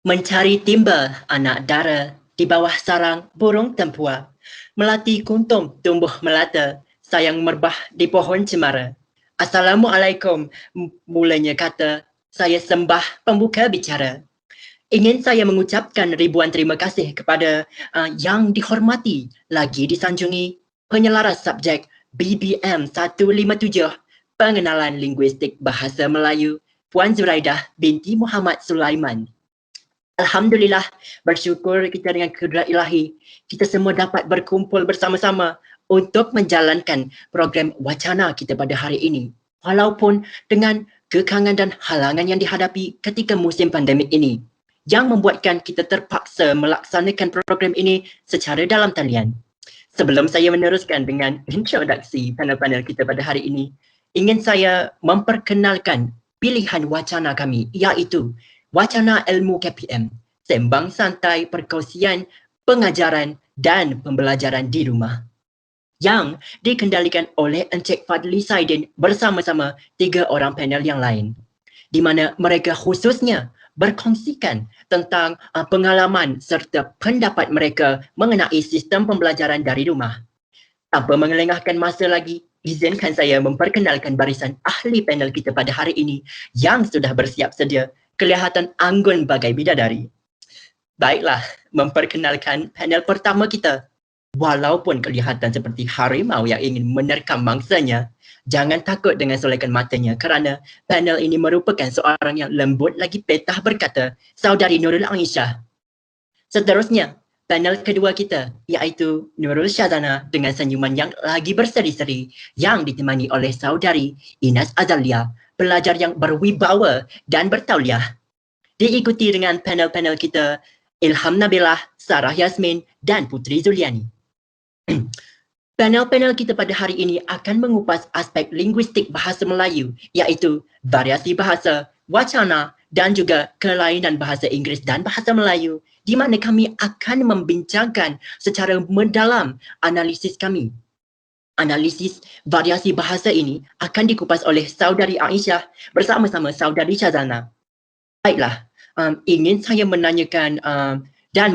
Mencari timba anak dara di bawah sarang burung tempua. Melati kuntum tumbuh melata, sayang merbah di pohon cemara. Assalamualaikum, mulanya kata, saya sembah pembuka bicara. Ingin saya mengucapkan ribuan terima kasih kepada yang dihormati lagi disanjungi penyelaras subjek BBM 157 Pengenalan Linguistik Bahasa Melayu Puan Zuraidah binti Muhammad Sulaiman. Alhamdulillah, bersyukur kita dengan kudrat ilahi, kita semua dapat berkumpul bersama-sama untuk menjalankan program wacana kita pada hari ini. Walaupun dengan kekangan dan halangan yang dihadapi ketika musim pandemik ini, yang membuatkan kita terpaksa melaksanakan program ini secara dalam talian. Sebelum saya meneruskan dengan introduksi panel-panel kita pada hari ini, ingin saya memperkenalkan pilihan wacana kami, iaitu Wacana Ilmu KPM, sembang santai perkongsian, pengajaran dan pembelajaran di rumah yang dikendalikan oleh Encik Fadli Saidin bersama-sama 3 orang panel yang lain, di mana mereka khususnya berkongsikan tentang pengalaman serta pendapat mereka mengenai sistem pembelajaran dari rumah. Tanpa mengelengahkan masa lagi, izinkan saya memperkenalkan barisan ahli panel kita pada hari ini yang sudah bersiap sedia, kelihatan anggun bagai bidadari. Baiklah, memperkenalkan panel pertama kita. Walaupun kelihatan seperti harimau yang ingin menerkam mangsanya, jangan takut dengan solekan matanya kerana panel ini merupakan seorang yang lembut lagi petah berkata, Saudari Nurul Aisyah. Seterusnya, panel kedua kita iaitu Nurul Syazana dengan senyuman yang lagi berseri-seri yang ditemani oleh Saudari Inas Azalia, pelajar yang berwibawa dan bertauliah. Diikuti dengan panel-panel kita Ilham Nabilah, Sarah Yasmin dan Putri Zuliani. Panel-panel kita pada hari ini akan mengupas aspek linguistik bahasa Melayu iaitu variasi bahasa, wacana dan juga kelainan bahasa Inggeris dan bahasa Melayu di mana kami akan membincangkan secara mendalam analisis kami. Analisis variasi bahasa ini akan dikupas oleh Saudari Aisyah bersama-sama Saudari Syazana. Baiklah, ingin saya menanyakan dan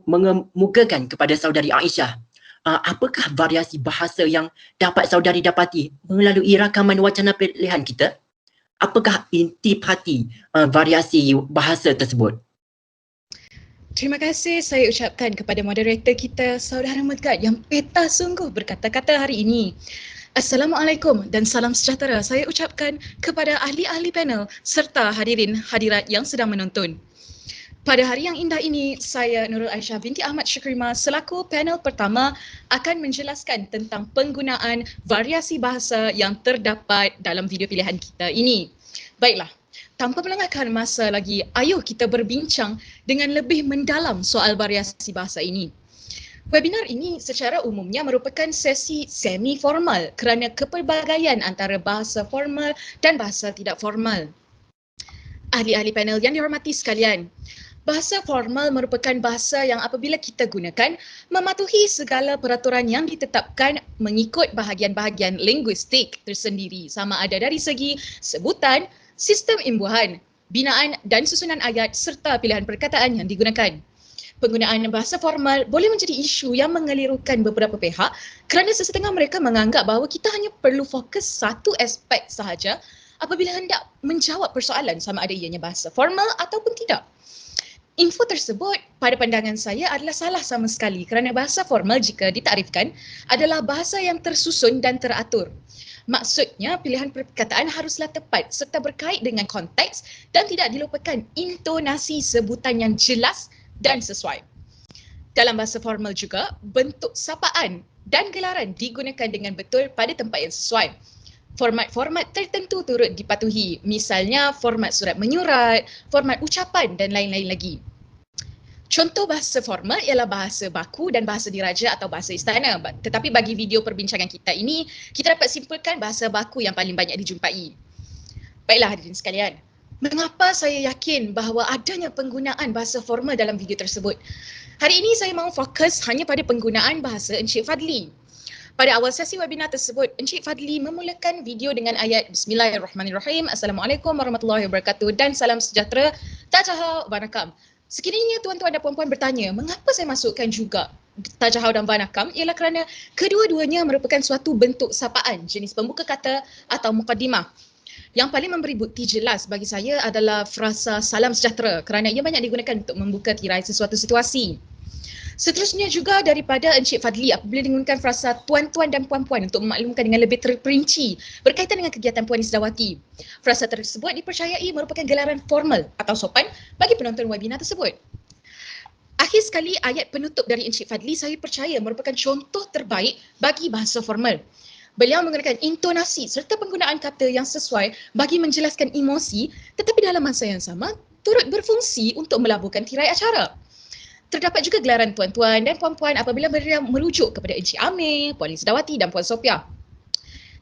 mengemukakan kepada Saudari Aisyah, apakah variasi bahasa yang dapat saudari dapati melalui rakaman wacana pilihan kita? Apakah intipati variasi bahasa tersebut? Terima kasih saya ucapkan kepada moderator kita, Saudara Megat yang petah sungguh berkata-kata hari ini. Assalamualaikum dan salam sejahtera saya ucapkan kepada ahli-ahli panel serta hadirin hadirat yang sedang menonton. Pada hari yang indah ini, saya Nurul Aisyah binti Ahmad Syukrima selaku panel pertama akan menjelaskan tentang penggunaan variasi bahasa yang terdapat dalam video pilihan kita ini. Baiklah, tanpa melengahkan masa lagi, ayo kita berbincang dengan lebih mendalam soal variasi bahasa ini. Webinar ini secara umumnya merupakan sesi semi-formal kerana kepelbagaian antara bahasa formal dan bahasa tidak formal. Ahli-ahli panel yang dihormati sekalian, bahasa formal merupakan bahasa yang apabila kita gunakan mematuhi segala peraturan yang ditetapkan mengikut bahagian-bahagian linguistik tersendiri sama ada dari segi sebutan, sistem imbuhan, binaan dan susunan ayat serta pilihan perkataan yang digunakan. Penggunaan bahasa formal boleh menjadi isu yang mengelirukan beberapa pihak kerana sesetengah mereka menganggap bahawa kita hanya perlu fokus satu aspek sahaja apabila hendak menjawab persoalan sama ada ianya bahasa formal ataupun tidak. Info tersebut pada pandangan saya adalah salah sama sekali kerana bahasa formal jika ditarifkan adalah bahasa yang tersusun dan teratur. Maksudnya pilihan perkataan haruslah tepat serta berkait dengan konteks dan tidak dilupakan intonasi sebutan yang jelas dan sesuai. Dalam bahasa formal juga, bentuk sapaan dan gelaran digunakan dengan betul pada tempat yang sesuai. Format-format tertentu turut dipatuhi, misalnya format surat menyurat, format ucapan dan lain-lain lagi. Contoh bahasa formal ialah bahasa baku dan bahasa diraja atau bahasa istana. Tetapi bagi video perbincangan kita ini, kita dapat simpulkan bahasa baku yang paling banyak dijumpai. Baiklah hadirin sekalian, mengapa saya yakin bahawa adanya penggunaan bahasa formal dalam video tersebut? Hari ini saya mahu fokus hanya pada penggunaan bahasa Encik Fadli. Pada awal sesi webinar tersebut, Encik Fadli memulakan video dengan ayat Bismillahirrahmanirrahim, Assalamualaikum warahmatullahi wabarakatuh dan salam sejahtera, Tajahau Banakam. Sekiranya tuan-tuan dan puan-puan bertanya, mengapa saya masukkan juga Tajahau dan Banakam? Ialah kerana kedua-duanya merupakan suatu bentuk sapaan jenis pembuka kata atau mukaddimah. Yang paling memberi bukti jelas bagi saya adalah frasa salam sejahtera kerana ia banyak digunakan untuk membuka tirai sesuatu situasi. Seterusnya juga daripada Encik Fadli apabila menggunakan frasa tuan-tuan dan puan-puan untuk memaklumkan dengan lebih terperinci berkaitan dengan kegiatan Puan Isdawati. Frasa tersebut dipercayai merupakan gelaran formal atau sopan bagi penonton webinar tersebut. Akhir sekali, ayat penutup dari Encik Fadli saya percaya merupakan contoh terbaik bagi bahasa formal. Beliau menggunakan intonasi serta penggunaan kata yang sesuai bagi menjelaskan emosi tetapi dalam masa yang sama turut berfungsi untuk melabuhkan tirai acara. Terdapat juga gelaran tuan-tuan dan puan-puan apabila mereka merujuk kepada Encik Amir, Puan Isdawati dan Puan Sophia.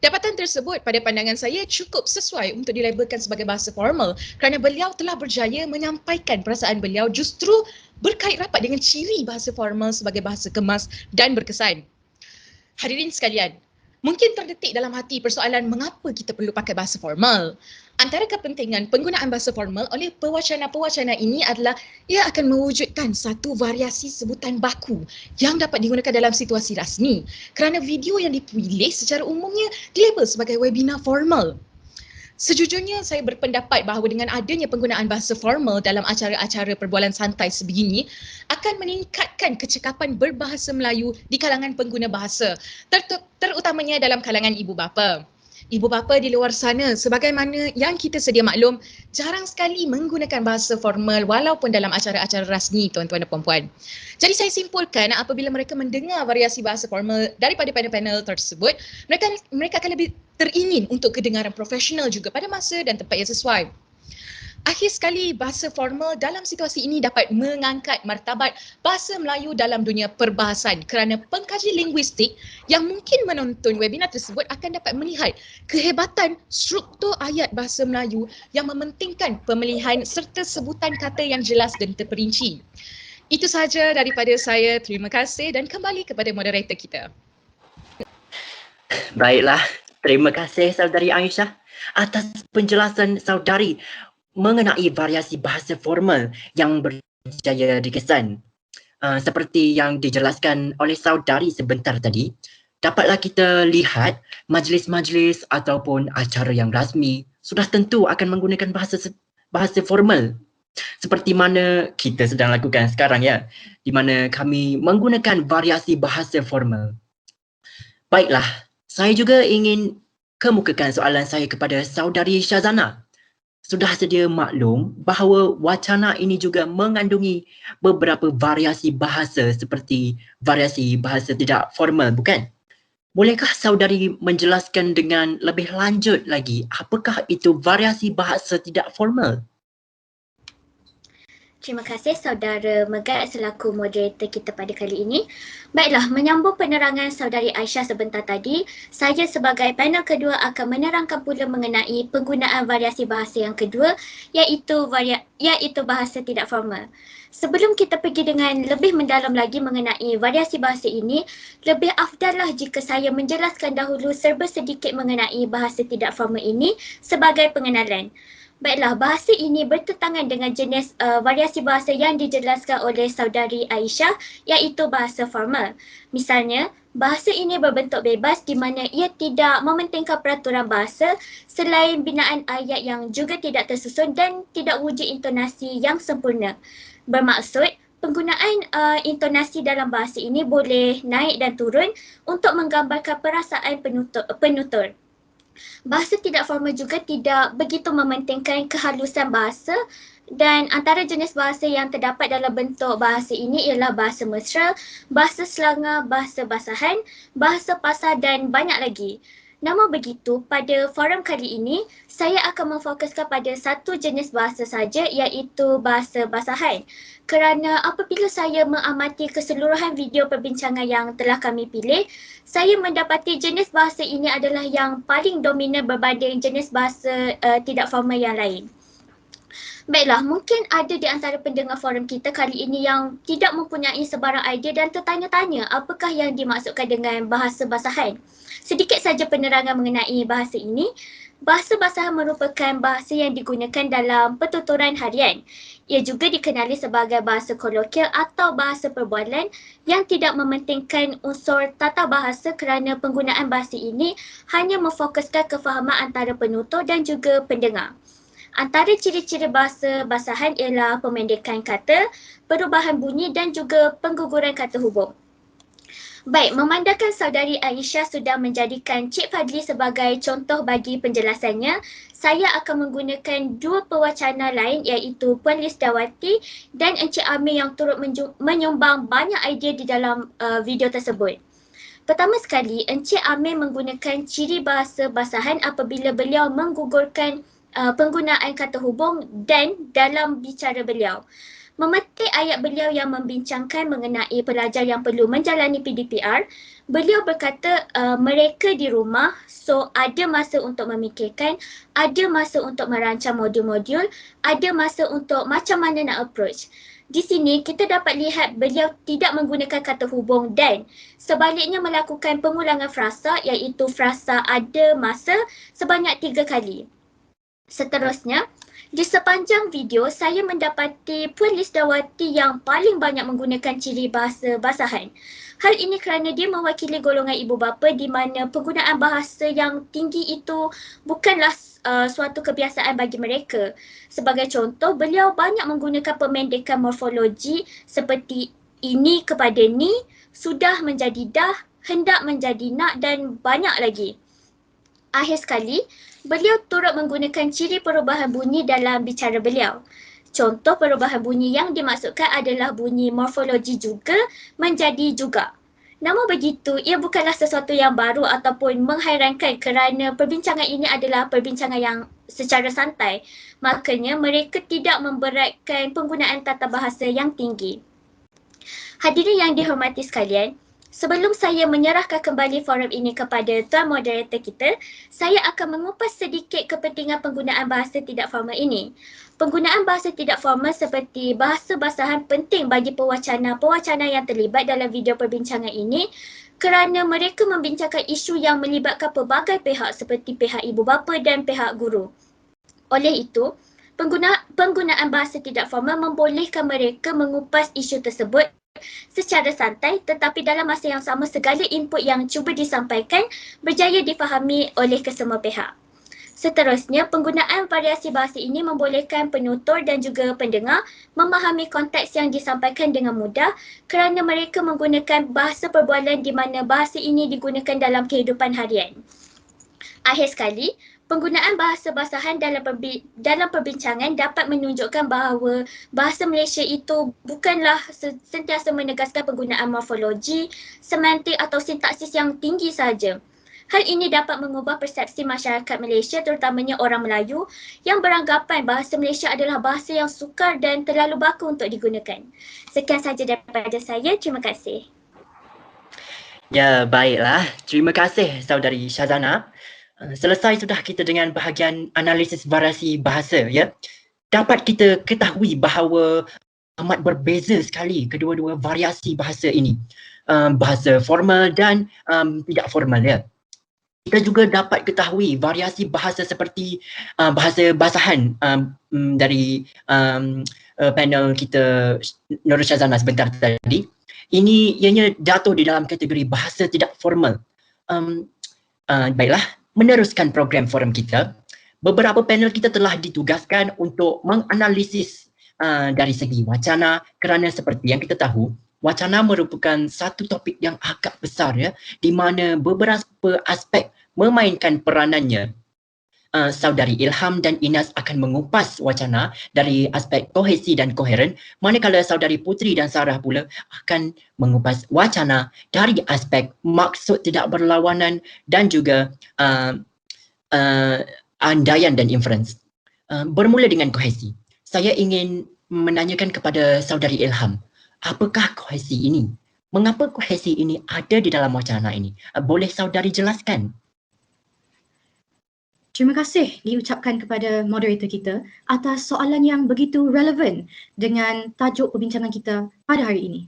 Dapatan tersebut pada pandangan saya cukup sesuai untuk dilabelkan sebagai bahasa formal kerana beliau telah berjaya menyampaikan perasaan beliau justru berkait rapat dengan ciri bahasa formal sebagai bahasa kemas dan berkesan. Hadirin sekalian, mungkin terdetik dalam hati persoalan mengapa kita perlu pakai bahasa formal. Antara kepentingan penggunaan bahasa formal oleh pewacana-pewacana ini adalah ia akan mewujudkan satu variasi sebutan baku yang dapat digunakan dalam situasi rasmi kerana video yang dipilih secara umumnya dilabel sebagai webinar formal. Sejujurnya saya berpendapat bahawa dengan adanya penggunaan bahasa formal dalam acara-acara perbualan santai sebegini akan meningkatkan kecekapan berbahasa Melayu di kalangan pengguna bahasa, terutamanya dalam kalangan ibu bapa. Ibu bapa di luar sana, sebagaimana yang kita sedia maklum, jarang sekali menggunakan bahasa formal walaupun dalam acara-acara rasmi, tuan-tuan dan puan-puan. Jadi saya simpulkan apabila mereka mendengar variasi bahasa formal daripada panel-panel tersebut, mereka akan lebih teringin untuk kedengaran profesional juga pada masa dan tempat yang sesuai. Akhir sekali, bahasa formal dalam situasi ini dapat mengangkat martabat bahasa Melayu dalam dunia perbahasan kerana pengkaji linguistik yang mungkin menonton webinar tersebut akan dapat melihat kehebatan struktur ayat bahasa Melayu yang mementingkan pemilihan serta sebutan kata yang jelas dan terperinci. Itu sahaja daripada saya. Terima kasih dan kembali kepada moderator kita. Baiklah, terima kasih saudari Aisyah atas penjelasan saudari mengenai variasi bahasa formal yang berjaya dikesan. Seperti yang dijelaskan oleh saudari sebentar tadi, dapatlah kita lihat majlis-majlis ataupun acara yang rasmi sudah tentu akan menggunakan bahasa formal. Seperti mana kita sedang lakukan sekarang ya, di mana kami menggunakan variasi bahasa formal. Baiklah, saya juga ingin kemukakan soalan saya kepada saudari Syazana. Sudah sedia maklum bahawa wacana ini juga mengandungi beberapa variasi bahasa seperti variasi bahasa tidak formal, bukan? Bolehkah saudari menjelaskan dengan lebih lanjut lagi apakah itu variasi bahasa tidak formal? Terima kasih saudara Megat selaku moderator kita pada kali ini. Baiklah, menyambung penerangan saudari Aisyah sebentar tadi, saya sebagai panel kedua akan menerangkan pula mengenai penggunaan variasi bahasa yang kedua iaitu bahasa tidak formal. Sebelum kita pergi dengan lebih mendalam lagi mengenai variasi bahasa ini, lebih afdallah jika saya menjelaskan dahulu serba sedikit mengenai bahasa tidak formal ini sebagai pengenalan. Baiklah, bahasa ini bertentangan dengan jenis variasi bahasa yang dijelaskan oleh saudari Aisyah iaitu bahasa formal. Misalnya, bahasa ini berbentuk bebas di mana ia tidak mementingkan peraturan bahasa selain binaan ayat yang juga tidak tersusun dan tidak wujud intonasi yang sempurna. Bermaksud, penggunaan intonasi dalam bahasa ini boleh naik dan turun untuk menggambarkan perasaan penutur. Bahasa tidak formal juga tidak begitu mementingkan kehalusan bahasa dan antara jenis bahasa yang terdapat dalam bentuk bahasa ini ialah bahasa mesra, bahasa selanga, bahasa basahan, bahasa pasar dan banyak lagi. Namun begitu, pada forum kali ini, saya akan memfokuskan pada satu jenis bahasa saja iaitu bahasa basahan. Kerana apabila saya mengamati keseluruhan video perbincangan yang telah kami pilih, saya mendapati jenis bahasa ini adalah yang paling dominan berbanding jenis bahasa tidak formal yang lain. Baiklah, mungkin ada di antara pendengar forum kita kali ini yang tidak mempunyai sebarang idea dan tertanya-tanya apakah yang dimaksudkan dengan bahasa basahan. Sedikit saja penerangan mengenai bahasa ini. Bahasa basahan merupakan bahasa yang digunakan dalam pertuturan harian. Ia juga dikenali sebagai bahasa kolokial atau bahasa perbualan yang tidak mementingkan unsur tata bahasa kerana penggunaan bahasa ini hanya memfokuskan kefahaman antara penutur dan juga pendengar. Antara ciri-ciri bahasa basahan ialah pemendekan kata, perubahan bunyi dan juga pengguguran kata hubung. Baik, memandangkan saudari Aisyah sudah menjadikan Cik Fadli sebagai contoh bagi penjelasannya, saya akan menggunakan dua pewacana lain iaitu Puan Lisdawati dan Encik Amir yang turut menyumbang banyak idea di dalam video tersebut. Pertama sekali, Encik Amir menggunakan ciri bahasa basahan apabila beliau menggugurkan penggunaan kata hubung dan dalam bicara beliau. Memetik ayat beliau yang membincangkan mengenai pelajar yang perlu menjalani PDPR, beliau berkata mereka di rumah, so ada masa untuk memikirkan, ada masa untuk merancang modul-modul, ada masa untuk macam mana nak approach. Di sini kita dapat lihat beliau tidak menggunakan kata hubung dan sebaliknya melakukan pengulangan frasa iaitu frasa ada masa sebanyak 3 kali. Seterusnya, di sepanjang video saya mendapati Puan Lisdawati yang paling banyak menggunakan ciri bahasa basahan. Hal ini kerana dia mewakili golongan ibu bapa di mana penggunaan bahasa yang tinggi itu bukanlah suatu kebiasaan bagi mereka. Sebagai contoh, beliau banyak menggunakan pemendekan morfologi seperti ini kepada ni, sudah menjadi dah, hendak menjadi nak dan banyak lagi. Akhir sekali, beliau turut menggunakan ciri perubahan bunyi dalam bicara beliau. Contoh perubahan bunyi yang dimaksudkan adalah bunyi morfologi juga menjadi juga. Namun begitu, ia bukanlah sesuatu yang baru ataupun menghairankan kerana perbincangan ini adalah perbincangan yang secara santai. Makanya mereka tidak memberatkan penggunaan tata bahasa yang tinggi. Hadirin yang dihormati sekalian, sebelum saya menyerahkan kembali forum ini kepada tuan moderator kita, saya akan mengupas sedikit kepentingan penggunaan bahasa tidak formal ini. Penggunaan bahasa tidak formal seperti bahasa basahan penting bagi pewacana-pewacana yang terlibat dalam video perbincangan ini kerana mereka membincangkan isu yang melibatkan pelbagai pihak seperti pihak ibu bapa dan pihak guru. Oleh itu, penggunaan bahasa tidak formal membolehkan mereka mengupas isu tersebut secara santai tetapi dalam masa yang sama segala input yang cuba disampaikan berjaya difahami oleh kesemua pihak. Seterusnya, penggunaan variasi bahasa ini membolehkan penutur dan juga pendengar memahami konteks yang disampaikan dengan mudah kerana mereka menggunakan bahasa perbualan di mana bahasa ini digunakan dalam kehidupan harian. Akhir sekali, penggunaan bahasa basahan dalam perbincangan dapat menunjukkan bahawa bahasa Malaysia itu bukanlah sentiasa menegaskan penggunaan morfologi, semantik atau sintaksis yang tinggi sahaja. Hal ini dapat mengubah persepsi masyarakat Malaysia terutamanya orang Melayu yang beranggapan bahasa Malaysia adalah bahasa yang sukar dan terlalu baku untuk digunakan. Sekian sahaja daripada saya. Terima kasih. Ya, baiklah. Terima kasih saudari Syazana. Selesai sudah kita dengan bahagian analisis variasi bahasa, ya. Dapat kita ketahui bahawa amat berbeza sekali kedua-dua variasi bahasa ini. Bahasa formal dan tidak formal, ya. Kita juga dapat ketahui variasi bahasa seperti bahasa basahan dari panel kita Nurul Syazana sebentar tadi. Ini ianya jatuh di dalam kategori bahasa tidak formal. Baiklah, meneruskan program forum kita, beberapa panel kita telah ditugaskan untuk menganalisis dari segi wacana kerana seperti yang kita tahu, wacana merupakan satu topik yang agak besar, ya, di mana beberapa aspek memainkan peranannya. Saudari Ilham dan Inas akan mengupas wacana dari aspek kohesi dan koheren, manakala saudari Putri dan Sarah pula akan mengupas wacana dari aspek maksud tidak berlawanan dan juga andaian dan inference. Bermula dengan kohesi. Saya ingin menanyakan kepada saudari Ilham, apakah kohesi ini? Mengapa kohesi ini ada di dalam wacana ini? Boleh saudari jelaskan? Terima kasih diucapkan kepada moderator kita atas soalan yang begitu relevan dengan tajuk perbincangan kita pada hari ini.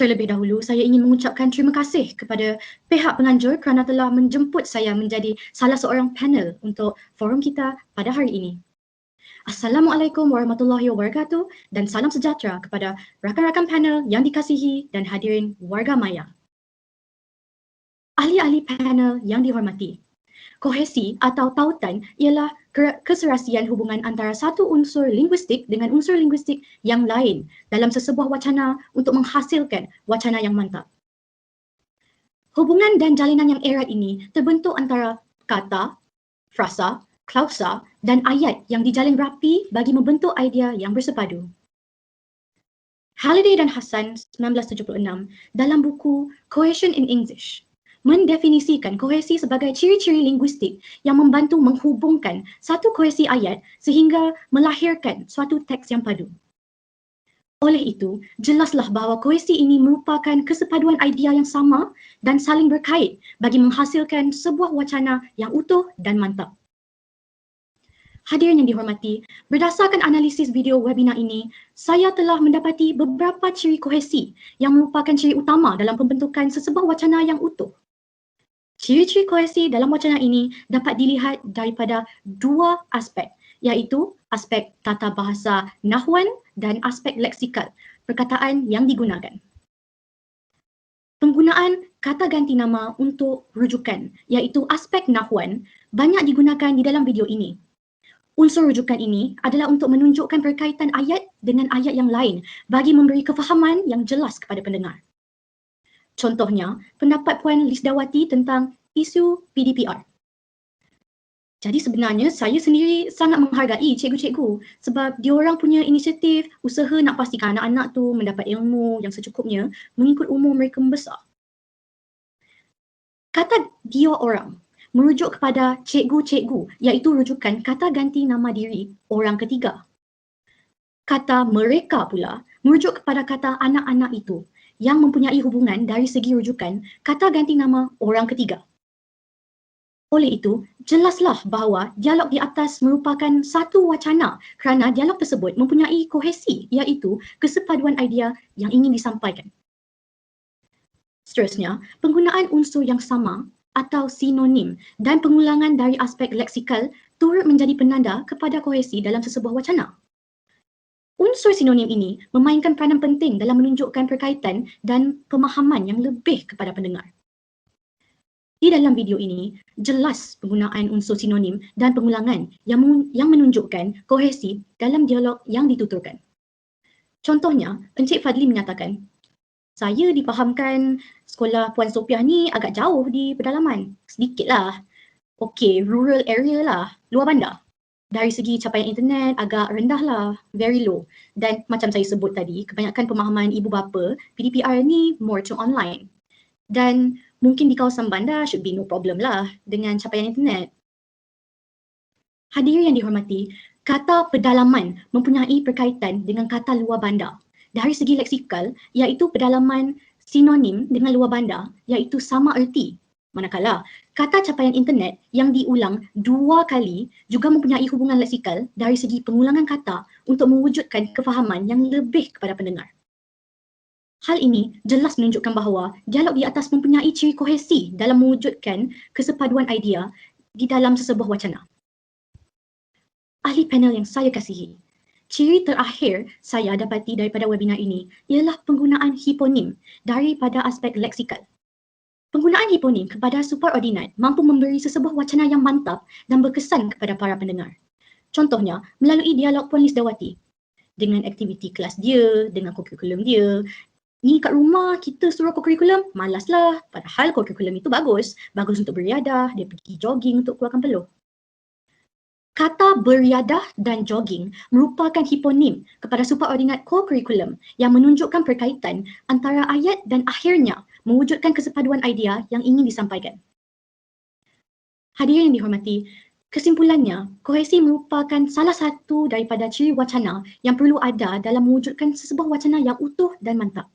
Terlebih dahulu, saya ingin mengucapkan terima kasih kepada pihak penganjur kerana telah menjemput saya menjadi salah seorang panel untuk forum kita pada hari ini. Assalamualaikum warahmatullahi wabarakatuh dan salam sejahtera kepada rakan-rakan panel yang dikasihi dan hadirin warga maya. Ahli-ahli panel yang dihormati, kohesi atau tautan ialah keserasian hubungan antara satu unsur linguistik dengan unsur linguistik yang lain dalam sesebuah wacana untuk menghasilkan wacana yang mantap. Hubungan dan jalinan yang erat ini terbentuk antara kata, frasa, klausa dan ayat yang dijalin rapi bagi membentuk idea yang bersepadu. Halliday dan Hassan 1976 dalam buku Cohesion in English mendefinisikan kohesi sebagai ciri-ciri linguistik yang membantu menghubungkan satu kohesi ayat sehingga melahirkan suatu teks yang padu. Oleh itu, jelaslah bahawa kohesi ini merupakan kesepaduan idea yang sama dan saling berkait bagi menghasilkan sebuah wacana yang utuh dan mantap. Hadirin yang dihormati, berdasarkan analisis video webinar ini, saya telah mendapati beberapa ciri kohesi yang merupakan ciri utama dalam pembentukan sesebuah wacana yang utuh. Ciri-ciri kohesi dalam wacana ini dapat dilihat daripada dua aspek, iaitu aspek tata bahasa nahwan dan aspek leksikal, perkataan yang digunakan. Penggunaan kata ganti nama untuk rujukan, iaitu aspek nahwan, banyak digunakan di dalam video ini. Unsur rujukan ini adalah untuk menunjukkan perkaitan ayat dengan ayat yang lain bagi memberi kefahaman yang jelas kepada pendengar. Contohnya, pendapat Puan Lisdawati tentang isu PDPR. Jadi sebenarnya saya sendiri sangat menghargai cikgu-cikgu sebab diorang punya inisiatif usaha nak pastikan anak-anak tu mendapat ilmu yang secukupnya mengikut umur mereka membesar. Kata dia orang merujuk kepada cikgu-cikgu iaitu rujukan kata ganti nama diri orang ketiga. Kata mereka pula merujuk kepada kata anak-anak itu yang mempunyai hubungan dari segi rujukan kata ganti nama orang ketiga. Oleh itu, jelaslah bahawa dialog di atas merupakan satu wacana kerana dialog tersebut mempunyai kohesi iaitu kesepaduan idea yang ingin disampaikan. Seterusnya, penggunaan unsur yang sama atau sinonim dan pengulangan dari aspek leksikal turut menjadi penanda kepada kohesi dalam sesebuah wacana. Unsur sinonim ini memainkan peranan penting dalam menunjukkan perkaitan dan pemahaman yang lebih kepada pendengar. Di dalam video ini, jelas penggunaan unsur sinonim dan pengulangan yang menunjukkan kohesi dalam dialog yang dituturkan. Contohnya, Encik Fadli menyatakan, saya difahamkan sekolah Puan Sophia ni agak jauh di pedalaman. Sedikitlah. Okey, rural area lah, luar bandar. Dari segi capaian internet agak rendah lah, very low. Dan macam saya sebut tadi, kebanyakan pemahaman ibu bapa, PDPR ni more to online. Dan mungkin di kawasan bandar should be no problem lah dengan capaian internet. Hadirin yang dihormati, kata pedalaman mempunyai perkaitan dengan kata luar bandar. Dari segi leksikal, iaitu pedalaman sinonim dengan luar bandar, iaitu sama erti. Manakala, kata capaian internet yang diulang dua kali juga mempunyai hubungan leksikal dari segi pengulangan kata untuk mewujudkan kefahaman yang lebih kepada pendengar. Hal ini jelas menunjukkan bahawa dialog di atas mempunyai ciri kohesi dalam mewujudkan kesepaduan idea di dalam sesebuah wacana. Ahli panel yang saya kasihi, ciri terakhir saya dapati daripada webinar ini ialah penggunaan hiponim daripada aspek leksikal. Penggunaan hiponim kepada superordinat mampu memberi sesebuah wacana yang mantap dan berkesan kepada para pendengar. Contohnya, melalui dialog Puan Lisdawati dengan aktiviti kelas dia, dengan kurikulum dia. Ni kat rumah kita suruh kurikulum, malaslah. Padahal kurikulum itu bagus. Bagus untuk beriadah, dia pergi jogging untuk keluarkan peluh. Kata beriadah dan jogging merupakan hiponim kepada superordinat co-curriculum yang menunjukkan perkaitan antara ayat dan akhirnya mewujudkan kesepaduan idea yang ingin disampaikan. Hadirin yang dihormati, kesimpulannya, kohesi merupakan salah satu daripada ciri wacana yang perlu ada dalam mewujudkan sesebuah wacana yang utuh dan mantap.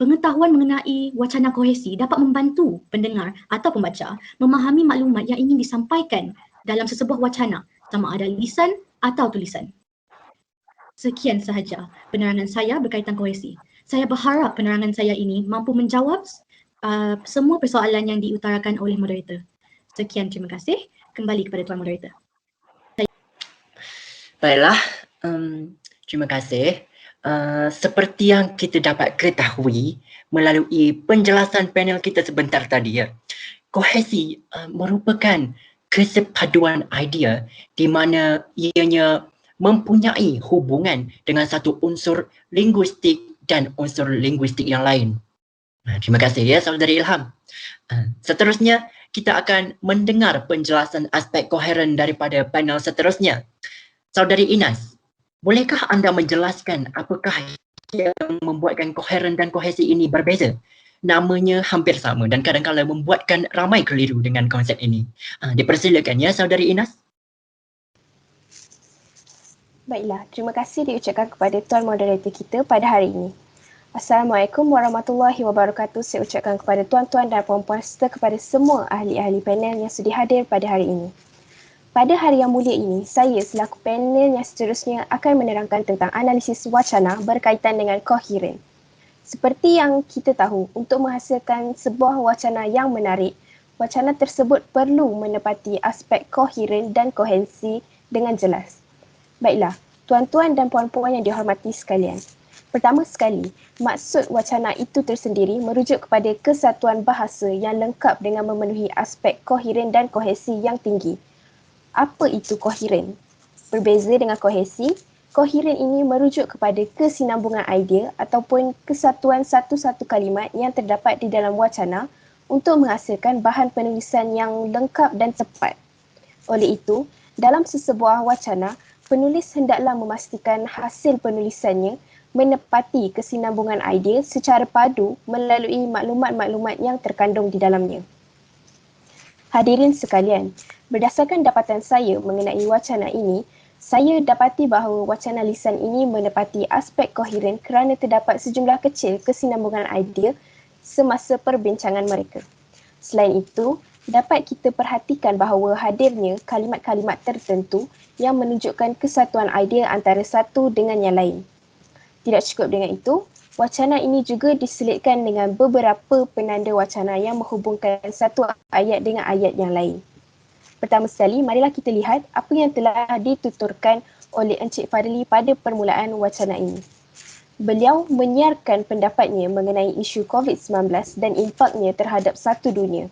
Pengetahuan mengenai wacana kohesi dapat membantu pendengar atau pembaca memahami maklumat yang ingin disampaikan dalam sesebuah wacana, sama ada lisan atau tulisan. Sekian sahaja penerangan saya berkaitan kohesi. Saya berharap penerangan saya ini mampu menjawab semua persoalan yang diutarakan oleh moderator. Sekian, terima kasih. Kembali kepada Tuan Moderator. Baiklah, terima kasih. Seperti yang kita dapat ketahui melalui penjelasan panel kita sebentar tadi, ya, kohesi merupakan kesepaduan idea di mana ianya mempunyai hubungan dengan satu unsur linguistik dan unsur linguistik yang lain. Terima kasih ya Saudari Ilham. Seterusnya, kita akan mendengar penjelasan aspek koheren daripada panel seterusnya. Saudari Inas, bolehkah anda menjelaskan apakah yang membuatkan koheren dan kohesi ini berbeza? Namanya hampir sama dan kadang-kadang membuatkan ramai keliru dengan konsep ini. Dipersilakan ya Saudari Inas. Baiklah, terima kasih diucapkan kepada Tuan Moderator kita pada hari ini. Assalamualaikum warahmatullahi wabarakatuh. Saya ucapkan kepada tuan-tuan dan puan-puan serta kepada semua ahli-ahli panel yang sudi hadir pada hari ini. Pada hari yang mulia ini, saya selaku panel yang seterusnya akan menerangkan tentang analisis wacana berkaitan dengan koheren. Seperti yang kita tahu, untuk menghasilkan sebuah wacana yang menarik, wacana tersebut perlu menepati aspek koheren dan kohensi dengan jelas. Baiklah, tuan-tuan dan puan-puan yang dihormati sekalian. Pertama sekali, maksud wacana itu tersendiri merujuk kepada kesatuan bahasa yang lengkap dengan memenuhi aspek koheren dan kohesi yang tinggi. Apa itu koheren? Berbeza dengan kohesi, koheren ini merujuk kepada kesinambungan idea ataupun kesatuan satu-satu kalimat yang terdapat di dalam wacana untuk menghasilkan bahan penulisan yang lengkap dan tepat. Oleh itu, dalam sesebuah wacana, penulis hendaklah memastikan hasil penulisannya menepati kesinambungan idea secara padu melalui maklumat-maklumat yang terkandung di dalamnya. Hadirin sekalian, berdasarkan dapatan saya mengenai wacana ini, saya dapati bahawa wacana lisan ini menepati aspek koheren kerana terdapat sejumlah kecil kesinambungan idea semasa perbincangan mereka. Selain itu, dapat kita perhatikan bahawa hadirnya kalimat-kalimat tertentu yang menunjukkan kesatuan idea antara satu dengan yang lain. Tidak cukup dengan itu, wacana ini juga diselitkan dengan beberapa penanda wacana yang menghubungkan satu ayat dengan ayat yang lain. Pertama sekali, marilah kita lihat apa yang telah dituturkan oleh Encik Fadli pada permulaan wacana ini. Beliau menyiarkan pendapatnya mengenai isu COVID-19 dan impaknya terhadap satu dunia.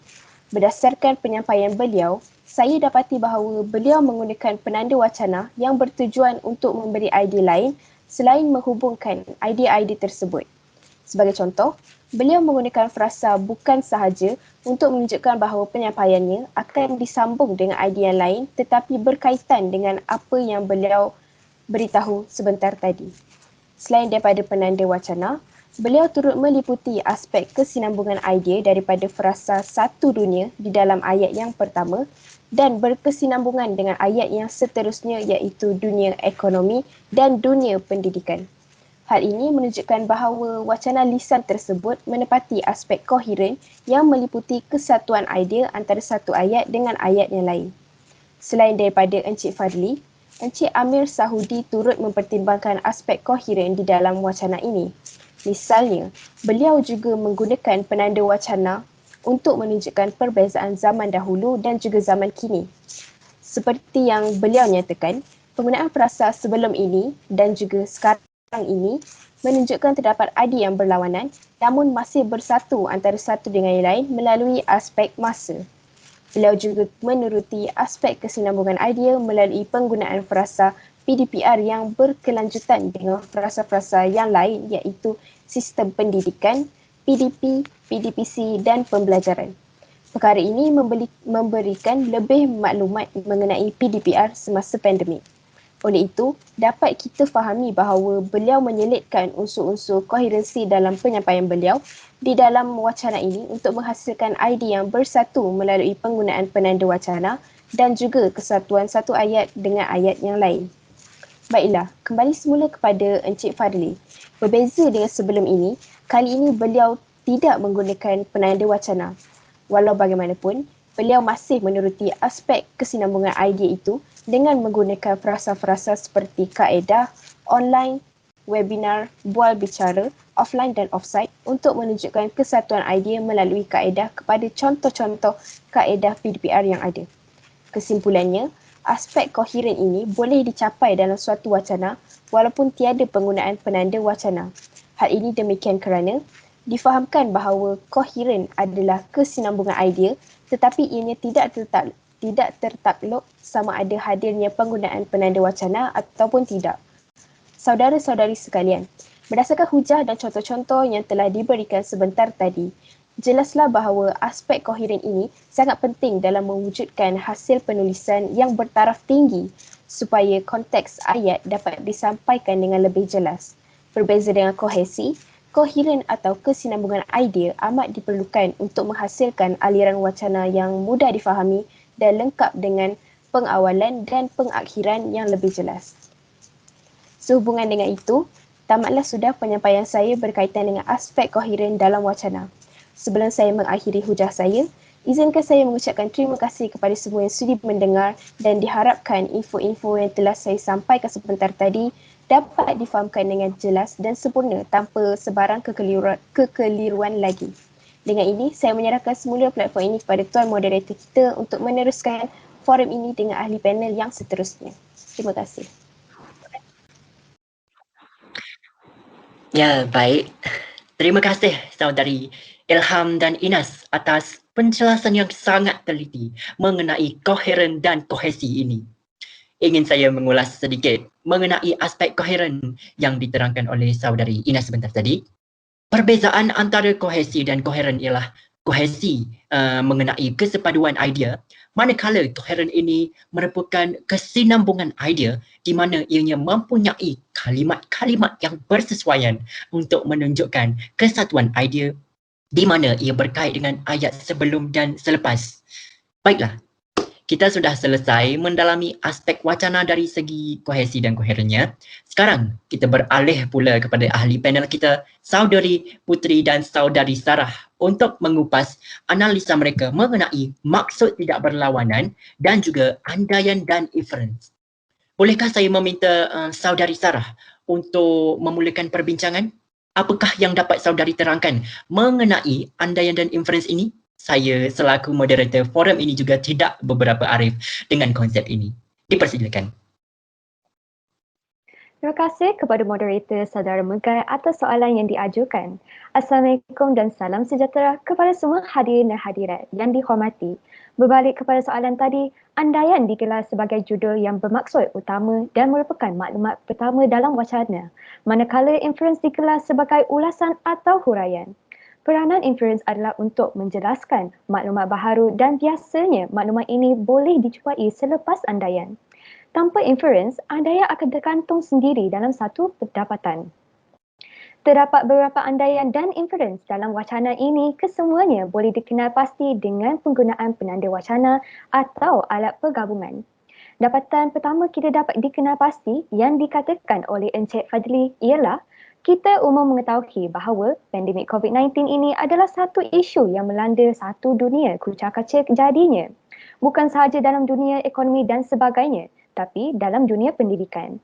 Berdasarkan penyampaian beliau, saya dapati bahawa beliau menggunakan penanda wacana yang bertujuan untuk memberi idea lain selain menghubungkan idea-idea tersebut. Sebagai contoh, beliau menggunakan frasa bukan sahaja untuk menunjukkan bahawa penyampaiannya akan disambung dengan idea lain tetapi berkaitan dengan apa yang beliau beritahu sebentar tadi. Selain daripada penanda wacana, beliau turut meliputi aspek kesinambungan idea daripada frasa satu dunia di dalam ayat yang pertama dan berkesinambungan dengan ayat yang seterusnya iaitu dunia ekonomi dan dunia pendidikan. Hal ini menunjukkan bahawa wacana lisan tersebut menepati aspek koheren yang meliputi kesatuan idea antara satu ayat dengan ayat yang lain. Selain daripada Encik Fadli, Encik Amir Sahudi turut mempertimbangkan aspek koheren di dalam wacana ini. Misalnya, beliau juga menggunakan penanda wacana untuk menunjukkan perbezaan zaman dahulu dan juga zaman kini. Seperti yang beliau nyatakan, penggunaan frasa sebelum ini dan juga sekarang ini menunjukkan terdapat idea yang berlawanan namun masih bersatu antara satu dengan yang lain melalui aspek masa. Beliau juga menuruti aspek kesinambungan idea melalui penggunaan frasa PDPR yang berkelanjutan dengan frasa-frasa yang lain iaitu sistem pendidikan, PDP, PDPC dan pembelajaran. Perkara ini memberikan lebih maklumat mengenai PDPR semasa pandemik. Oleh itu, dapat kita fahami bahawa beliau menyelitkan unsur-unsur koherensi dalam penyampaian beliau di dalam wacana ini untuk menghasilkan idea yang bersatu melalui penggunaan penanda wacana dan juga kesatuan satu ayat dengan ayat yang lain. Baiklah, kembali semula kepada Encik Fadli. Berbeza dengan sebelum ini, kali ini beliau tidak menggunakan penanda wacana. Walau bagaimanapun, beliau masih menuruti aspek kesinambungan idea itu dengan menggunakan frasa-frasa seperti kaedah, online, webinar, bual bicara, offline dan offsite untuk menunjukkan kesatuan idea melalui kaedah kepada contoh-contoh kaedah PDPR yang ada. Kesimpulannya, aspek koheren ini boleh dicapai dalam suatu wacana walaupun tiada penggunaan penanda wacana. Hal ini demikian kerana difahamkan bahawa koheren adalah kesinambungan idea tetapi ianya tidak tertakluk sama ada hadirnya penggunaan penanda wacana ataupun tidak. Saudara-saudari sekalian, berdasarkan hujah dan contoh-contoh yang telah diberikan sebentar tadi, jelaslah bahawa aspek koheren ini sangat penting dalam mewujudkan hasil penulisan yang bertaraf tinggi supaya konteks ayat dapat disampaikan dengan lebih jelas. Berbeza dengan kohesi, koheren atau kesinambungan idea amat diperlukan untuk menghasilkan aliran wacana yang mudah difahami dan lengkap dengan pengawalan dan pengakhiran yang lebih jelas. Sehubungan dengan itu, tamatlah sudah penyampaian saya berkaitan dengan aspek koheren dalam wacana. Sebelum saya mengakhiri hujah saya, izinkan saya mengucapkan terima kasih kepada semua yang sudi mendengar dan diharapkan info-info yang telah saya sampaikan sebentar tadi dapat difahamkan dengan jelas dan sempurna tanpa sebarang kekeliruan lagi. Dengan ini, saya menyerahkan semula platform ini kepada Tuan Moderator kita untuk meneruskan forum ini dengan ahli panel yang seterusnya. Terima kasih. Ya, baik. Terima kasih saudari Ilham dan Inas atas penjelasan yang sangat teliti mengenai koheren dan kohesi ini. Ingin saya mengulas sedikit mengenai aspek koheren yang diterangkan oleh saudari Inas sebentar tadi. Perbezaan antara kohesi dan koheren ialah kohesi mengenai kesepaduan idea, manakala koheren ini merupakan kesinambungan idea di mana ianya mempunyai kalimat-kalimat yang bersesuaian untuk menunjukkan kesatuan idea di mana ia berkait dengan ayat sebelum dan selepas. Baiklah, kita sudah selesai mendalami aspek wacana dari segi kohesi dan koherennya. Sekarang kita beralih pula kepada ahli panel kita, saudari Putri dan saudari Sarah untuk mengupas analisa mereka mengenai maksud tidak berlawanan dan juga andaian dan inference. Bolehkah saya meminta saudari Sarah untuk memulakan perbincangan? Apakah yang dapat saudari terangkan mengenai andaian dan inference ini? Saya selaku moderator forum ini juga tidak beberapa arif dengan konsep ini. Dipersilakan. Terima kasih kepada moderator Saudara Megai atas soalan yang diajukan. Assalamualaikum dan salam sejahtera kepada semua hadirin dan hadirat yang dihormati. Berbalik kepada soalan tadi, andaian digelar sebagai judul yang bermaksud utama dan merupakan maklumat pertama dalam wacana, manakala inference digelar sebagai ulasan atau huraian. Peranan inference adalah untuk menjelaskan maklumat baharu dan biasanya maklumat ini boleh dijumpai selepas andaian. Tanpa inference, andaian akan tergantung sendiri dalam satu pendapatan. Terdapat beberapa andaian dan inference dalam wacana ini, kesemuanya boleh dikenal pasti dengan penggunaan penanda wacana atau alat pergabungan. Dapatan pertama kita dapat dikenal pasti yang dikatakan oleh Encik Fadli ialah kita umum mengetahui bahawa pandemik COVID-19 ini adalah satu isu yang melanda satu dunia kucar-kacir jadinya. Bukan sahaja dalam dunia ekonomi dan sebagainya, tapi dalam dunia pendidikan.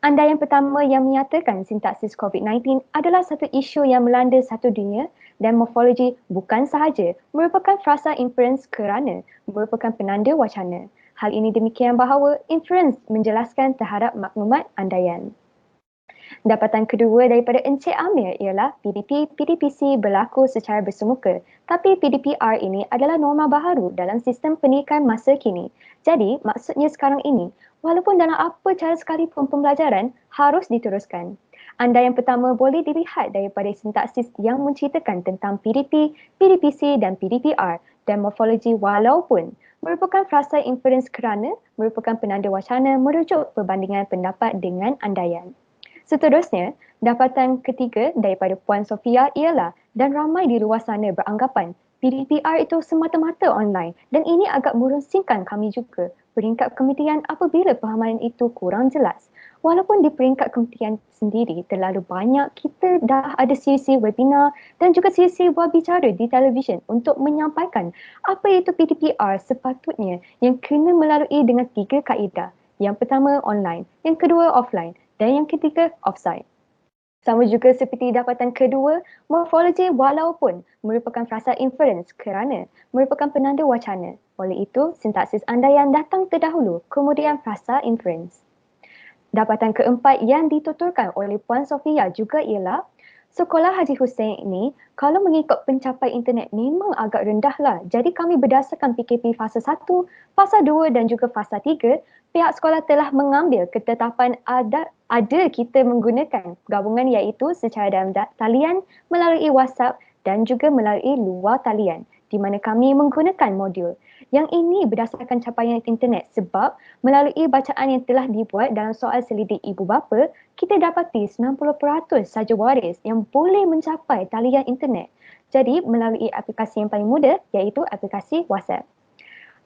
Andaian pertama yang menyatakan sintaksis COVID-19 adalah satu isu yang melanda satu dunia dan morfologi bukan sahaja merupakan frasa inference kerana merupakan penanda wacana. Hal ini demikian bahawa inference menjelaskan terhadap maklumat andaian. Dapatan kedua daripada Encik Amir ialah PDP, PDPC berlaku secara bersemuka. Tapi PDPR ini adalah norma baharu dalam sistem pendidikan masa kini. Jadi, maksudnya sekarang ini, walaupun dalam apa cara sekalipun pembelajaran harus diteruskan. Andaian pertama boleh dilihat daripada sintaksis yang menceritakan tentang PDP, PDPC dan PDPR dan morfologi walaupun merupakan frasa inference kerana merupakan penanda wacana merujuk perbandingan pendapat dengan andaian. Seterusnya, dapatan ketiga daripada Puan Sofia ialah dan ramai di luar sana beranggapan PDPR itu semata-mata online dan ini agak merunsingkan kami juga peringkat kementerian apabila pemahaman itu kurang jelas. Walaupun di peringkat kementerian sendiri terlalu banyak, kita dah ada siri-siri webinar dan juga siri-siri buat bicara di televisyen untuk menyampaikan apa itu PDPR sepatutnya yang kena melalui dengan 3 kaedah. Yang pertama online, yang kedua offline dan yang ketiga offsite. Sama juga seperti dapatan kedua, morfologi walaupun merupakan frasa inference kerana merupakan penanda wacana. Oleh itu, sintaksis andaian datang terdahulu, kemudian frasa inference. Dapatan keempat yang dituturkan oleh Puan Sofia juga ialah Sekolah Haji Hussein ini kalau mengikut pencapaian internet memang agak rendah lah. Jadi kami berdasarkan PKP fasa 1, fasa 2 dan juga fasa 3, pihak sekolah telah mengambil ketetapan ada kita menggunakan gabungan iaitu secara dalam talian melalui WhatsApp dan juga melalui luar talian di mana kami menggunakan modul. Yang ini berdasarkan capaian internet sebab melalui bacaan yang telah dibuat dalam soal selidik ibu bapa, kita dapati 90% saja waris yang boleh mencapai talian internet. Jadi melalui aplikasi yang paling mudah iaitu aplikasi WhatsApp.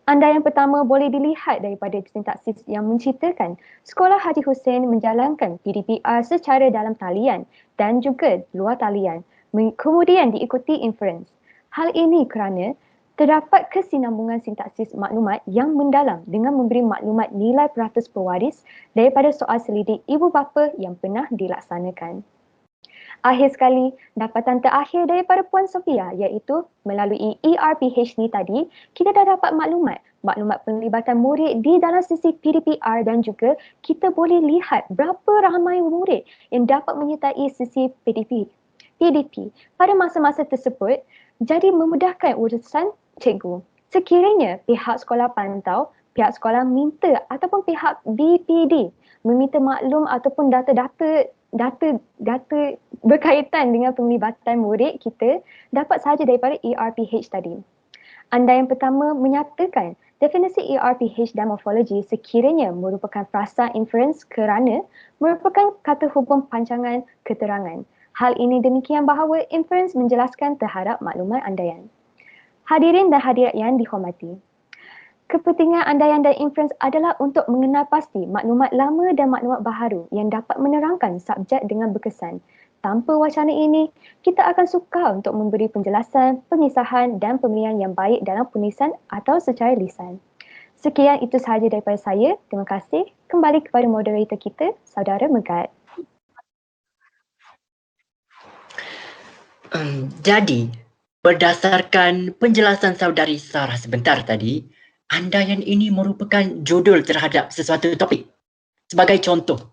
Andaian pertama boleh dilihat daripada sintaksis yang menceritakan Sekolah Haji Hussein menjalankan PDPR secara dalam talian dan juga luar talian, kemudian diikuti inference. Hal ini kerana terdapat kesinambungan sintaksis maklumat yang mendalam dengan memberi maklumat nilai peratus pewaris daripada soal selidik ibu bapa yang pernah dilaksanakan. Akhir sekali, dapatan terakhir daripada Puan Sofia iaitu melalui ERPH ni tadi, kita dah dapat maklumat penglibatan murid di dalam sisi PDPR dan juga kita boleh lihat berapa ramai murid yang dapat menyertai sisi PDP pada masa-masa tersebut, jadi memudahkan urusan cikgu. Sekiranya pihak sekolah pantau, pihak sekolah minta ataupun pihak BPD meminta maklum ataupun data berkaitan dengan penglibatan murid kita dapat sahaja daripada ERPH tadi. Andaian pertama menyatakan definisi ERPH dan morfologi sekiranya merupakan frasa inference kerana merupakan kata hubung panjangan keterangan. Hal ini demikian bahawa inference menjelaskan terhadap maklumat andaian. Hadirin dan hadirat yang dihormati, kepentingan andaian dan inference adalah untuk mengenal pasti maklumat lama dan maklumat baharu yang dapat menerangkan subjek dengan berkesan. Tanpa wacana ini, kita akan sukar untuk memberi penjelasan, pengisahan dan pemilihan yang baik dalam penulisan atau secara lisan. Sekian itu sahaja daripada saya. Terima kasih. Kembali kepada moderator kita, Saudara Megat. Jadi, berdasarkan penjelasan saudari Sarah sebentar tadi, andaian ini merupakan judul terhadap sesuatu topik. Sebagai contoh,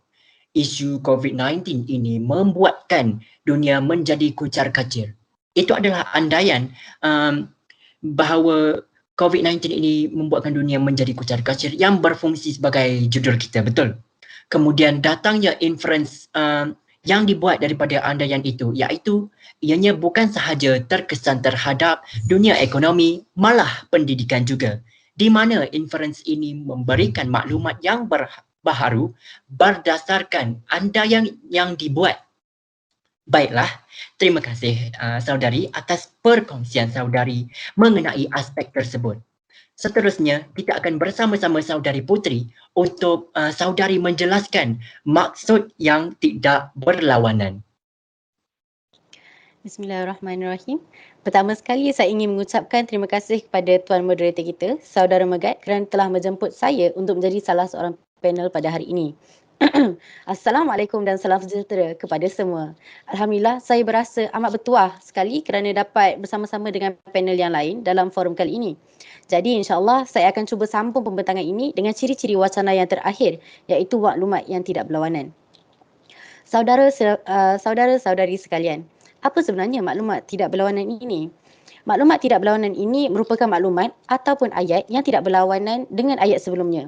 isu COVID-19 ini membuatkan dunia menjadi kucar-kacir. Itu adalah andaian bahawa COVID-19 ini membuatkan dunia menjadi kucar-kacir yang berfungsi sebagai judul kita, betul? Kemudian datangnya inference yang dibuat daripada andaian itu, iaitu ianya bukan sahaja terkesan terhadap dunia ekonomi, malah pendidikan juga, di mana inference ini memberikan maklumat yang baharu berdasarkan andaian yang dibuat. Baiklah, terima kasih saudari atas perkongsian saudari mengenai aspek tersebut. Seterusnya, kita akan bersama-sama saudari Putri untuk saudari menjelaskan maksud yang tidak berlawanan. Bismillahirrahmanirrahim. Pertama sekali saya ingin mengucapkan terima kasih kepada Tuan Moderator kita, Saudara Megat, kerana telah menjemput saya untuk menjadi salah seorang panel pada hari ini. Assalamualaikum dan salam sejahtera kepada semua. Alhamdulillah, saya berasa amat bertuah sekali kerana dapat bersama-sama dengan panel yang lain dalam forum kali ini. Jadi insyaAllah saya akan cuba sambung pembentangan ini dengan ciri-ciri wacana yang terakhir, iaitu maklumat yang tidak berlawanan. Saudara-saudari sekalian, apa sebenarnya maklumat tidak berlawanan ini? Maklumat tidak berlawanan ini merupakan maklumat ataupun ayat yang tidak berlawanan dengan ayat sebelumnya.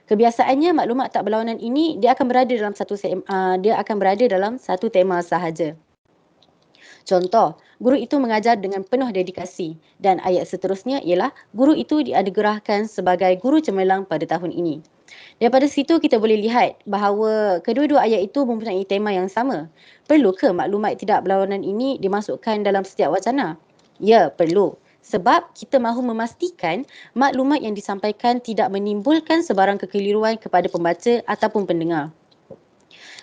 Kebiasaannya maklumat tak berlawanan ini dia akan berada dalam satu tema sahaja. Contoh, guru itu mengajar dengan penuh dedikasi dan ayat seterusnya ialah guru itu dianugerahkan sebagai guru cemerlang pada tahun ini. Daripada situ kita boleh lihat bahawa kedua-dua ayat itu mempunyai tema yang sama. Perlu ke maklumat tidak berlawanan ini dimasukkan dalam setiap wacana? Ya, perlu. Sebab kita mahu memastikan maklumat yang disampaikan tidak menimbulkan sebarang kekeliruan kepada pembaca ataupun pendengar.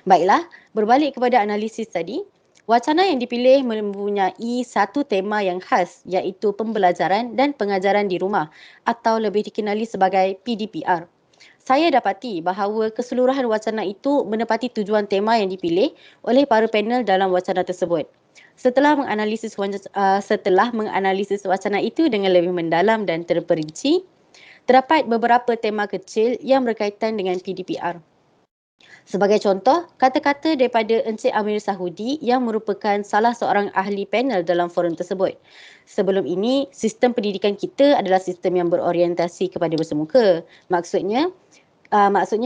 Baiklah, berbalik kepada analisis tadi, wacana yang dipilih mempunyai satu tema yang khas iaitu pembelajaran dan pengajaran di rumah atau lebih dikenali sebagai PDPR. Saya dapati bahawa keseluruhan wacana itu menepati tujuan tema yang dipilih oleh para panel dalam wacana tersebut. Setelah menganalisis wacana itu dengan lebih mendalam dan terperinci, terdapat beberapa tema kecil yang berkaitan dengan PDPR. Sebagai contoh, kata-kata daripada Encik Amir Sahudi yang merupakan salah seorang ahli panel dalam forum tersebut. Sebelum ini, sistem pendidikan kita adalah sistem yang berorientasi kepada bersemuka. Maksudnya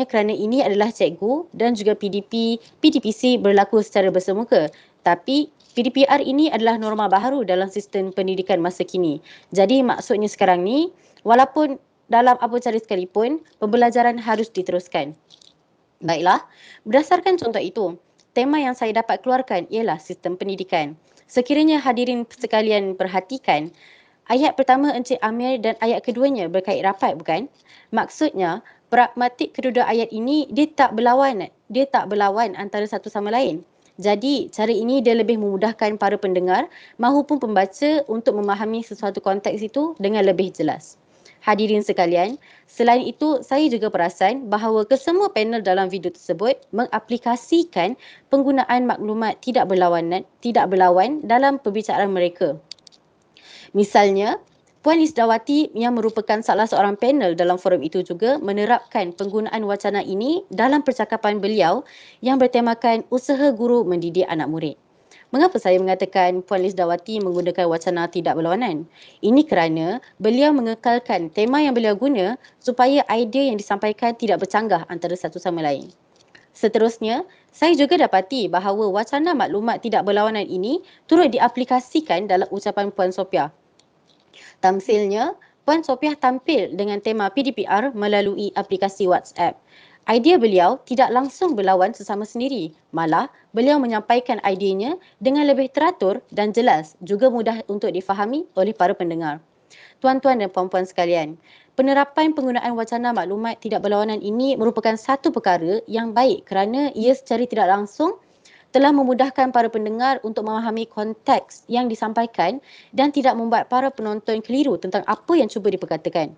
kerana ini adalah cikgu dan juga PDPC berlaku secara bersemuka. Tapi PDPR ini adalah norma baharu dalam sistem pendidikan masa kini. Jadi maksudnya sekarang ni, walaupun dalam apa cara sekalipun, pembelajaran harus diteruskan. Baiklah, berdasarkan contoh itu, tema yang saya dapat keluarkan ialah sistem pendidikan. Sekiranya hadirin sekalian perhatikan, ayat pertama Encik Amir dan ayat keduanya berkait rapat, bukan? Maksudnya, pragmatik kedua ayat ini dia tak berlawan antara satu sama lain. Jadi, cara ini dia lebih memudahkan para pendengar mahupun pembaca untuk memahami sesuatu konteks itu dengan lebih jelas. Hadirin sekalian, selain itu saya juga perasan bahawa kesemua panel dalam video tersebut mengaplikasikan penggunaan maklumat tidak berlawan dalam perbicaraan mereka. Misalnya, Puan Isdawati yang merupakan salah seorang panel dalam forum itu juga menerapkan penggunaan wacana ini dalam percakapan beliau yang bertemakan usaha guru mendidik anak murid. Mengapa saya mengatakan Puan Isdawati menggunakan wacana tidak berlawanan? Ini kerana beliau mengekalkan tema yang beliau guna supaya idea yang disampaikan tidak bercanggah antara satu sama lain. Seterusnya, saya juga dapati bahawa wacana maklumat tidak berlawanan ini turut diaplikasikan dalam ucapan Puan Sophia. Tamsilnya, Puan Sophia tampil dengan tema PDPR melalui aplikasi WhatsApp. Idea beliau tidak langsung berlawan sesama sendiri. Malah, beliau menyampaikan idenya dengan lebih teratur dan jelas, juga mudah untuk difahami oleh para pendengar. Tuan-tuan dan puan-puan sekalian, penerapan penggunaan wacana maklumat tidak berlawanan ini merupakan satu perkara yang baik kerana ia secara tidak langsung telah memudahkan para pendengar untuk memahami konteks yang disampaikan dan tidak membuat para penonton keliru tentang apa yang cuba diperkatakan.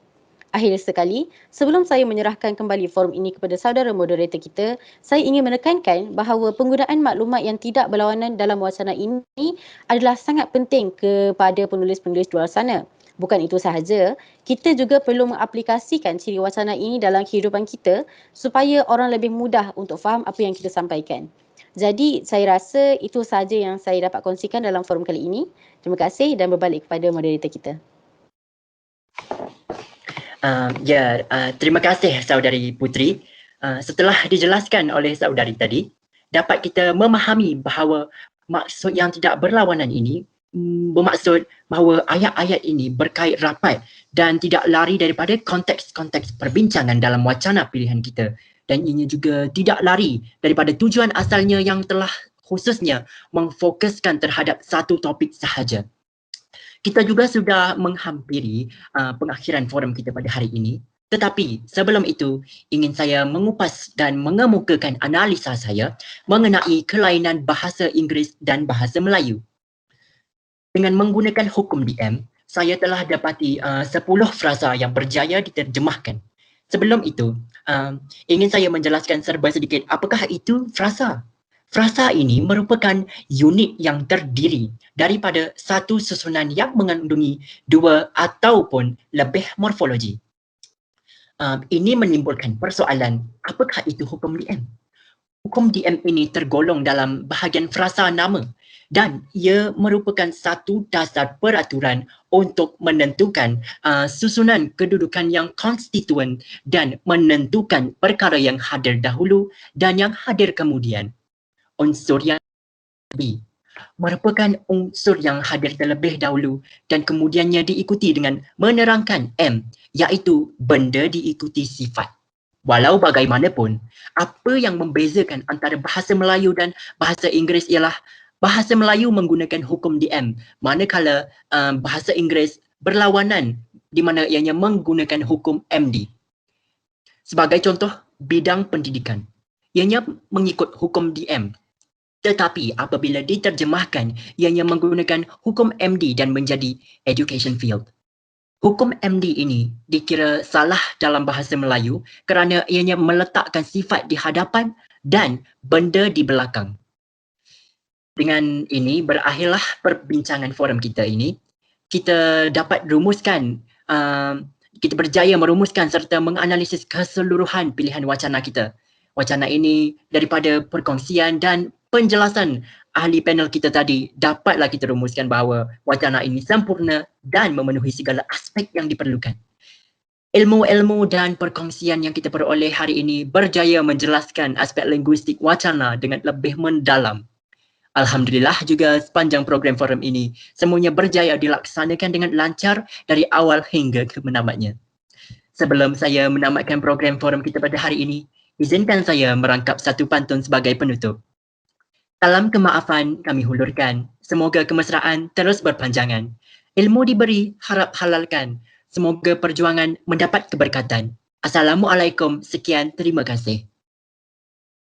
Akhir sekali, sebelum saya menyerahkan kembali forum ini kepada saudara moderator kita, saya ingin menekankan bahawa penggunaan maklumat yang tidak berlawanan dalam wacana ini adalah sangat penting kepada penulis-penulis di luar sana. Bukan itu sahaja, kita juga perlu mengaplikasikan ciri wacana ini dalam kehidupan kita supaya orang lebih mudah untuk faham apa yang kita sampaikan. Jadi, saya rasa itu sahaja yang saya dapat kongsikan dalam forum kali ini. Terima kasih dan berbalik kepada moderator kita. Terima kasih saudari Putri. Setelah dijelaskan oleh saudari tadi, dapat kita memahami bahawa maksud yang tidak berlawanan ini bermaksud bahawa ayat-ayat ini berkait rapat dan tidak lari daripada konteks-konteks perbincangan dalam wacana pilihan kita. Dan ini juga tidak lari daripada tujuan asalnya yang telah khususnya memfokuskan terhadap satu topik sahaja. Kita juga sudah menghampiri pengakhiran forum kita pada hari ini. Tetapi sebelum itu, ingin saya mengupas dan mengemukakan analisa saya mengenai kelainan bahasa Inggeris dan bahasa Melayu. Dengan menggunakan hukum DM, saya telah dapati 10 frasa yang berjaya diterjemahkan. Sebelum itu, ingin saya menjelaskan serba sedikit apakah itu frasa. Frasa ini merupakan unit yang terdiri daripada satu susunan yang mengandungi dua ataupun lebih morfologi. Ini menimbulkan persoalan, apakah itu hukum DM? Hukum DM ini tergolong dalam bahagian frasa nama dan ia merupakan satu dasar peraturan untuk menentukan susunan kedudukan yang konstituen dan menentukan perkara yang hadir dahulu dan yang hadir kemudian. Unsur yang merupakan unsur yang hadir terlebih dahulu dan kemudiannya diikuti dengan menerangkan M, iaitu benda diikuti sifat. Walau bagaimanapun, apa yang membezakan antara bahasa Melayu dan bahasa Inggeris ialah bahasa Melayu menggunakan hukum DM, manakala bahasa Inggeris berlawanan di mana ianya menggunakan hukum MD. Sebagai contoh, bidang pendidikan. ianya mengikut hukum DM. Tetapi apabila diterjemahkan, ianya menggunakan hukum MD dan menjadi education field. Hukum MD ini dikira salah dalam bahasa Melayu kerana ianya meletakkan sifat di hadapan dan benda di belakang. Dengan ini berakhirlah perbincangan forum kita ini. Kita dapat rumuskan, kita berjaya merumuskan serta menganalisis keseluruhan pilihan wacana kita. Wacana ini daripada perkongsian dan penjelasan ahli panel kita tadi, dapatlah kita rumuskan bahawa wacana ini sempurna dan memenuhi segala aspek yang diperlukan. Ilmu-ilmu dan perkongsian yang kita peroleh hari ini berjaya menjelaskan aspek linguistik wacana dengan lebih mendalam. Alhamdulillah juga sepanjang program forum ini, semuanya berjaya dilaksanakan dengan lancar dari awal hingga ke menamatnya. Sebelum saya menamatkan program forum kita pada hari ini, izinkan saya merangkap satu pantun sebagai penutup. Salam kemaafan kami hulurkan, semoga kemesraan terus berpanjangan. Ilmu diberi, harap halalkan. Semoga perjuangan mendapat keberkatan. Assalamualaikum, sekian, terima kasih.